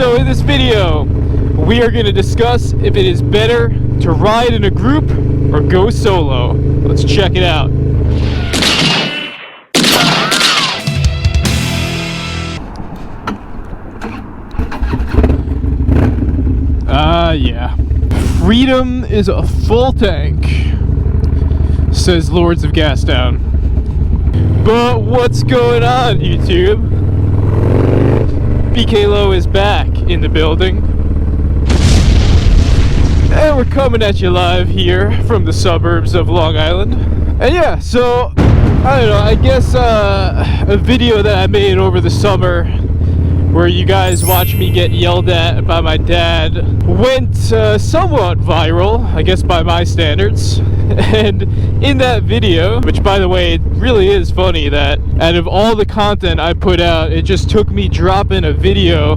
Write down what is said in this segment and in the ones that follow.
So in this video, we are going to discuss if it is better to ride in a group or go solo. Let's check it out. Yeah. Freedom is a full tank, says Lords of Gastown. But what's going on, YouTube? BKLO is back in the building. And we're coming at you live here from the suburbs of Long Island. And yeah, so, I don't know, I guess a video that I made over the summer where you guys watched me get yelled at by my dad went somewhat viral, I guess by my standards. And in that video, which by the way, it really is funny that out of all the content I put out, it just took me dropping a video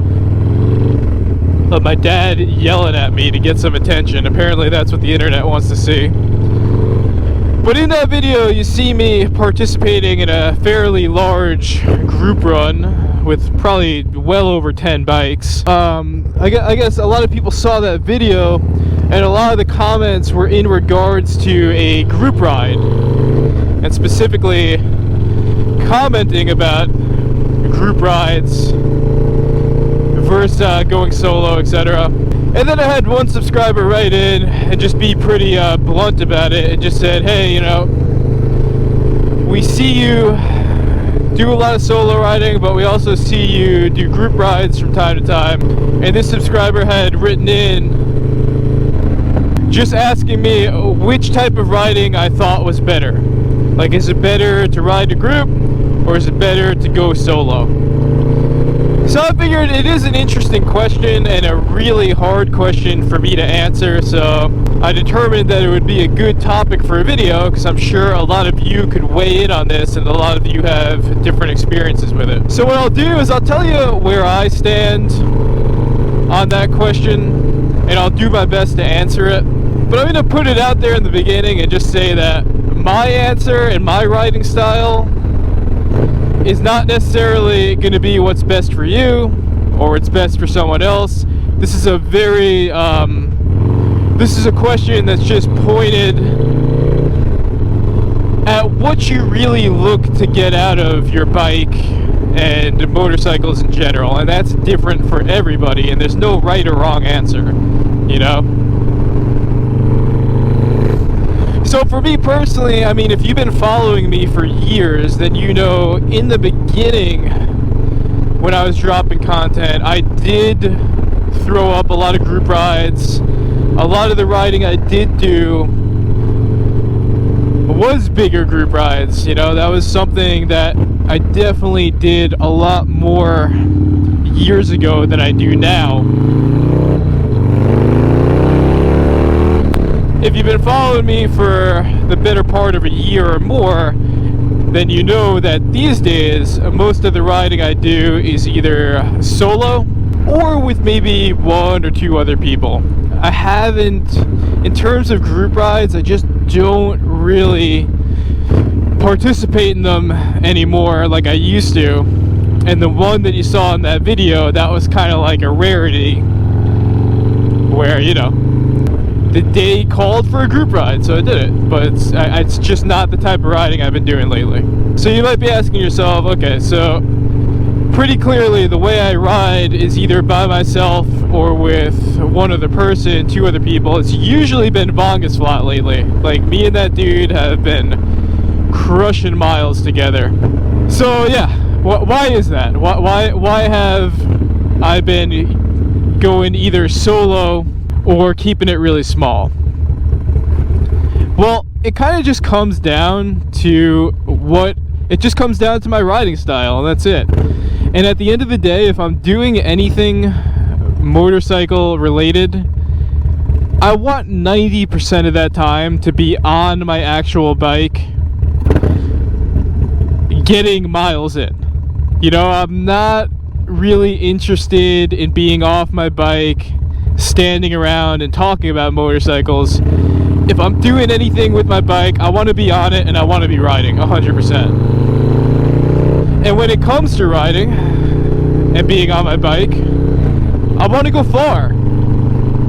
of my dad yelling at me to get some attention. Apparently that's what the internet wants to see. But in that video, you see me participating in a fairly large group run with probably well over 10 bikes. I guess a lot of people saw that video, and a lot of the comments were in regards to a group ride, and specifically commenting about group rides versus going solo, etc. And then I had one subscriber write in and just be pretty blunt about it and just said, hey, you know, we see you do a lot of solo riding, but we also see you do group rides from time to time. And this subscriber had written in just asking me which type of riding I thought was better. Like, is it better to ride a group or is it better to go solo? So I figured it is an interesting question and a really hard question for me to answer, so I determined that it would be a good topic for a video because I'm sure a lot of you could weigh in on this and a lot of you have different experiences with it. So what I'll do is I'll tell you where I stand on that question and I'll do my best to answer it. But I'm going to put it out there in the beginning and just say that my answer and my riding style is not necessarily going to be what's best for you or what's best for someone else. This is a very this is a question that's just pointed at what you really look to get out of your bike and motorcycles in general, and that's different for everybody, and there's no right or wrong answer, you know? So for me personally, I mean, if you've been following me for years, then you know in the beginning when I was dropping content, I did throw up a lot of group rides. A lot of the riding I did do was bigger group rides, you know, that was something that I definitely did a lot more years ago than I do now. If you've been following me for the better part of a year or more, then you know that these days, most of the riding I do is either solo or with maybe one or two other people. I haven't, in terms of group rides, I just don't really participate in them anymore like I used to. And the one that you saw in that video, that was kind of like a rarity where, you know, the day called for a group ride, so I did it, but it's just not the type of riding I've been doing lately. So you might be asking yourself, okay, so pretty clearly the way I ride is either by myself or with one other person, two other people. It's usually been Bungus flat lately. Like, me and that dude have been crushing miles together. So yeah, why is that? Why have I been going either solo or keeping it really small? Well, it kind of just comes down to my riding style, and that's it. And at the end of the day, if I'm doing anything motorcycle related, I want 90% of that time to be on my actual bike getting miles in. You know, I'm not really interested in being off my bike standing around and talking about motorcycles. If I'm doing anything with my bike, I want to be on it and I want to be riding 100%. And when it comes to riding and being on my bike, I want to go far,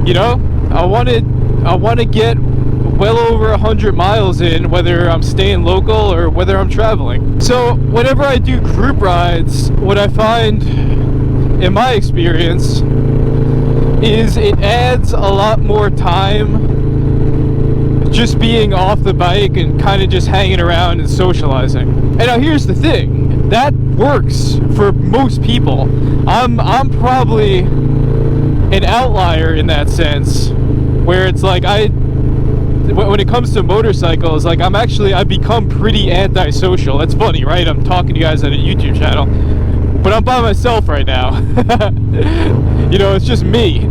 you know. I want to get well over 100 miles in, whether I'm staying local or whether I'm traveling. So whenever I do group rides, what I find in my experience is it adds a lot more time just being off the bike and kind of just hanging around and socializing. And now here's the thing, that works for most people. I'm probably an outlier in that sense, where it's like when it comes to motorcycles, like I've become pretty antisocial. That's funny, right? I'm talking to you guys on a YouTube channel, but I'm by myself right now. You know, it's just me.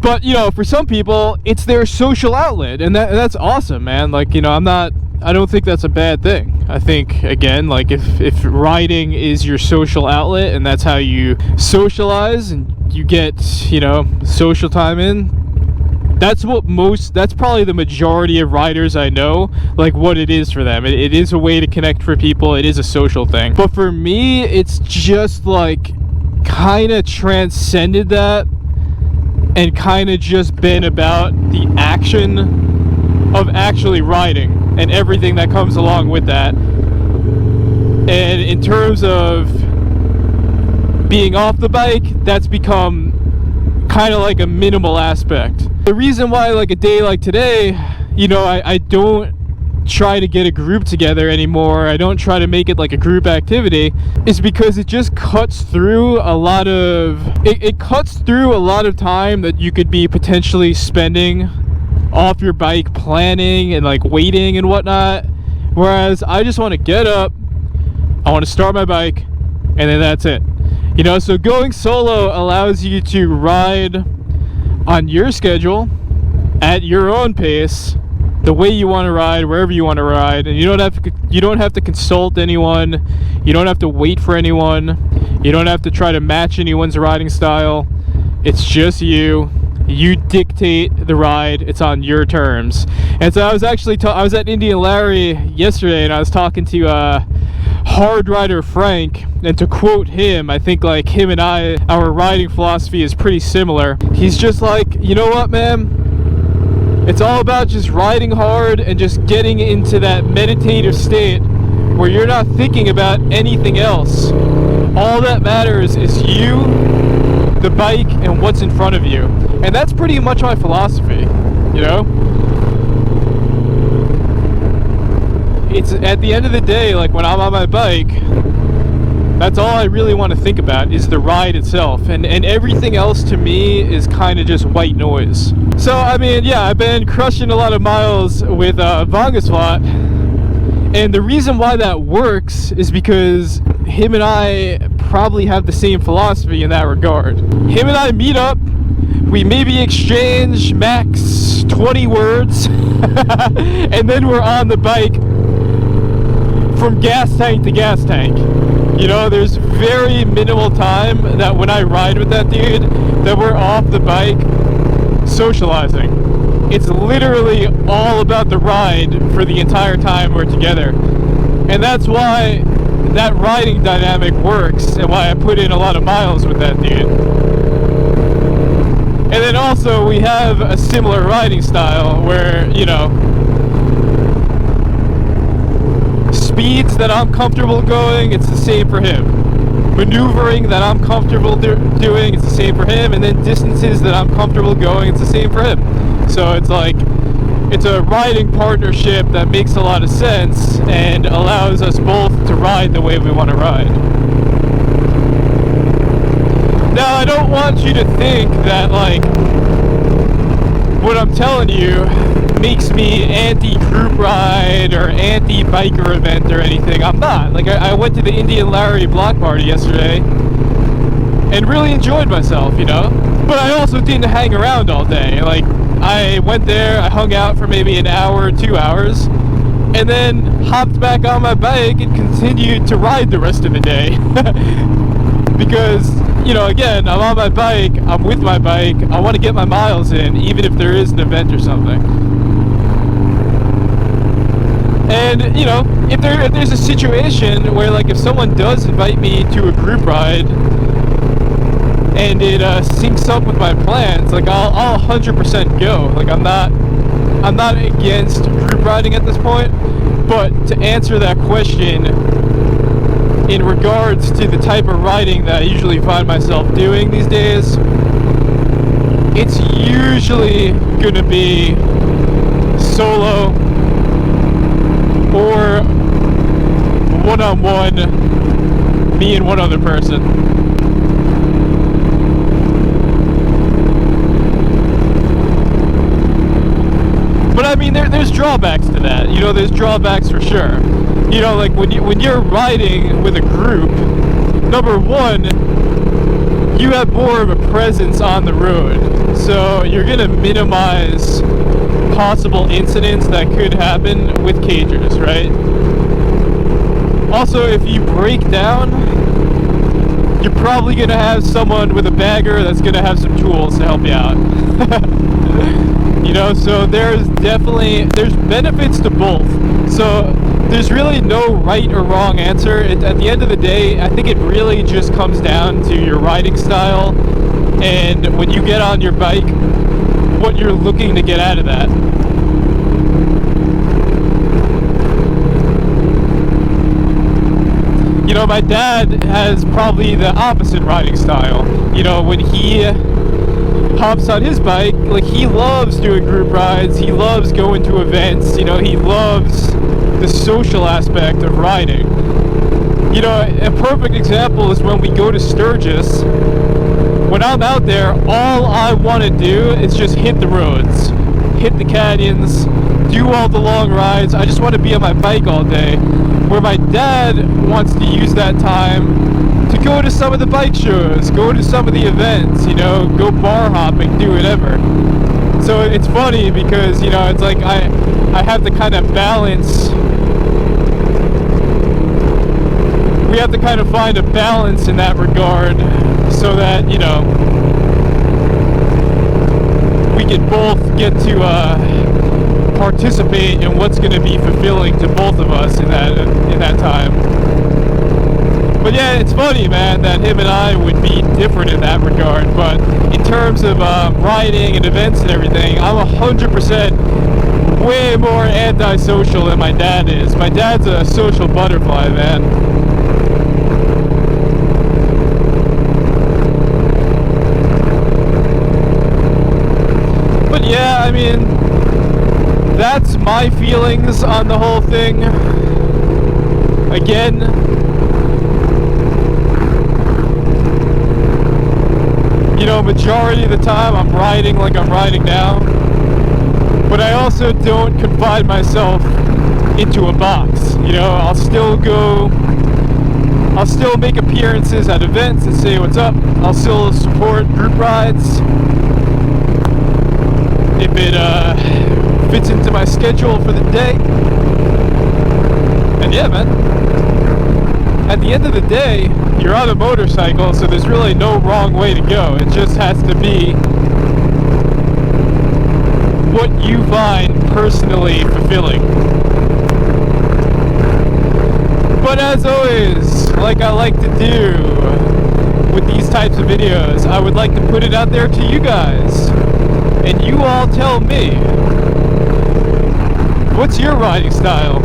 But, you know, for some people, it's their social outlet, and that's awesome, man. Like, you know, I don't think that's a bad thing. I think, again, like, if riding is your social outlet and that's how you socialize and you get, you know, social time in, that's probably the majority of riders I know, like, what it is for them. It is a way to connect for people. It is a social thing. But for me, it's just, like, kind of transcended that and kind of just been about the action of actually riding and everything that comes along with that. And in terms of being off the bike, that's become kind of like a minimal aspect. The reason why, like, a day like today, you know, I don't try to get a group together anymore, I don't try to make it like a group activity, is because it just cuts through a lot of time that you could be potentially spending off your bike planning and like waiting and whatnot. Whereas I just want to get up, I want to start my bike, and then that's it. You know, so going solo allows you to ride on your schedule, at your own pace, the way you want to ride, wherever you want to ride, and you don't have to consult anyone, you don't have to wait for anyone, you don't have to try to match anyone's riding style. It's just you dictate the ride, it's on your terms. And so I was at Indian Larry yesterday, and I was talking to hard rider Frank, and to quote him, I think, like, him and our riding philosophy is pretty similar. He's just like, you know what, man, it's all about just riding hard and just getting into that meditative state where you're not thinking about anything else. All that matters is you, the bike, and what's in front of you. And that's pretty much my philosophy, you know? It's at the end of the day, like, when I'm on my bike, that's all I really want to think about is the ride itself, and everything else to me is kind of just white noise. So I mean, yeah, I've been crushing a lot of miles with Bung, and the reason why that works is because him and I probably have the same philosophy in that regard. Him and I meet up, we maybe exchange max 20 words, and then we're on the bike from gas tank to gas tank. You know, there's very minimal time that when I ride with that dude that we're off the bike socializing. It's literally all about the ride for the entire time we're together. And that's why that riding dynamic works and why I put in a lot of miles with that dude. And then also we have a similar riding style where, you know, speeds that I'm comfortable going, it's the same for him. Maneuvering that I'm comfortable doing, it's the same for him. And then distances that I'm comfortable going, it's the same for him. So it's like, it's a riding partnership that makes a lot of sense and allows us both to ride the way we want to ride. Now, I don't want you to think that, like, what I'm telling you makes me anti-group ride or anti-biker event or anything. I'm not. Like, I went to the Indian Larry block party yesterday and really enjoyed myself, you know? But I also didn't hang around all day. Like, I went there, I hung out for maybe an hour or 2 hours, and then hopped back on my bike and continued to ride the rest of the day. Because, you know, again, I'm on my bike, I'm with my bike, I want to get my miles in, even if there is an event or something. And, you know, if there's a situation where, like, if someone does invite me to a group ride, and it syncs up with my plans, like I'll 100% go. Like I'm not against group riding at this point, but to answer that question in regards to the type of riding that I usually find myself doing these days, it's usually gonna be solo or one-on-one, me and one other person. But I mean, there's drawbacks to that. You know, there's drawbacks for sure. You know, like when you're riding with a group, number one, you have more of a presence on the road, so you're gonna minimize possible incidents that could happen with cagers, right? Also, if you break down, you're probably gonna have someone with a bagger that's gonna have some tools to help you out. You know, so there's benefits to both. So there's really no right or wrong answer. At the end of the day, I think it really just comes down to your riding style and when you get on your bike, what you're looking to get out of that. You know, my dad has probably the opposite riding style. You know, when he hops on his bike, like, he loves doing group rides, he loves going to events, you know, he loves the social aspect of riding. You know, a perfect example is when we go to Sturgis. When I'm out there, all I want to do is just hit the roads, hit the canyons, do all the long rides. I just want to be on my bike all day. Where my dad wants to use that time to go to some of the bike shows, go to some of the events, you know, go bar hopping, do whatever. So it's funny because, you know, it's like I have to kind of balance. We have to kind of find a balance in that regard so that, you know, we can both get to participate in what's going to be fulfilling to both of us in that time. But yeah, it's funny, man, that him and I would be different in that regard. But in terms of riding and events and everything, I'm 100% way more antisocial than my dad is. My dad's a social butterfly, man. But yeah, I mean, that's my feelings on the whole thing. Again, you know, majority of the time I'm riding like I'm riding now, but I also don't confine myself into a box. You know, I'll still make appearances at events and say what's up. I'll still support group rides if it fits into my schedule for the day. And yeah, man, at the end of the day, you're on a motorcycle, so there's really no wrong way to go. It just has to be what you find personally fulfilling. But as always, like I like to do with these types of videos, I would like to put it out there to you guys, and you all tell me, what's your riding style?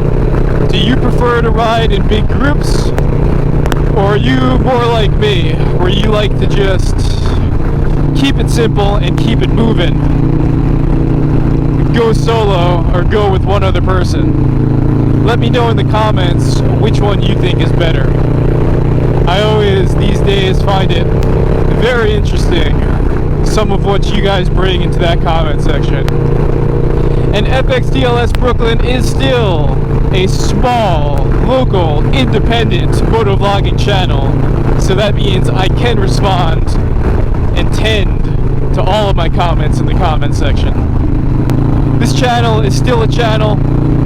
Do you prefer to ride in big groups? Or are you more like me, where you like to just keep it simple and keep it moving? Go solo or go with one other person? Let me know in the comments which one you think is better. I always, these days, find it very interesting, some of what you guys bring into that comment section. And FXDLS Brooklyn is still a small, local, independent motovlogging channel, so that means I can respond and tend to all of my comments in the comment section. This channel is still a channel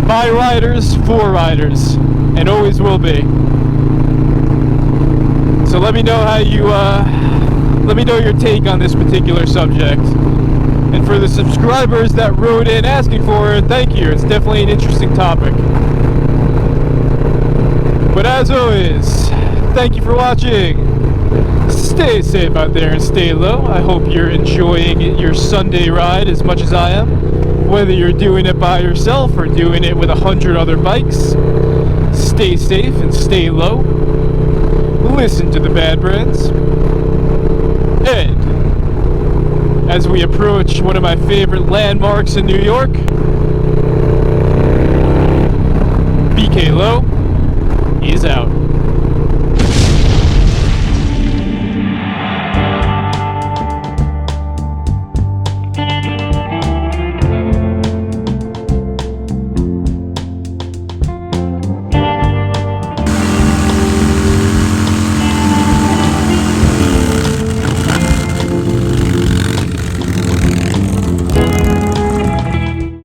by riders for riders, and always will be. So let me know how you, let me know your take on this particular subject. And for the subscribers that wrote in asking for it, thank you. It's definitely an interesting topic. But as always, thank you for watching. stay safe out there and stay low. I hope you're enjoying your Sunday ride as much as I am. Whether you're doing it by yourself or doing it with 100 other bikes, stay safe and stay low. Listen to the bad brands. And as we approach one of my favorite landmarks in New York, BK Low is out.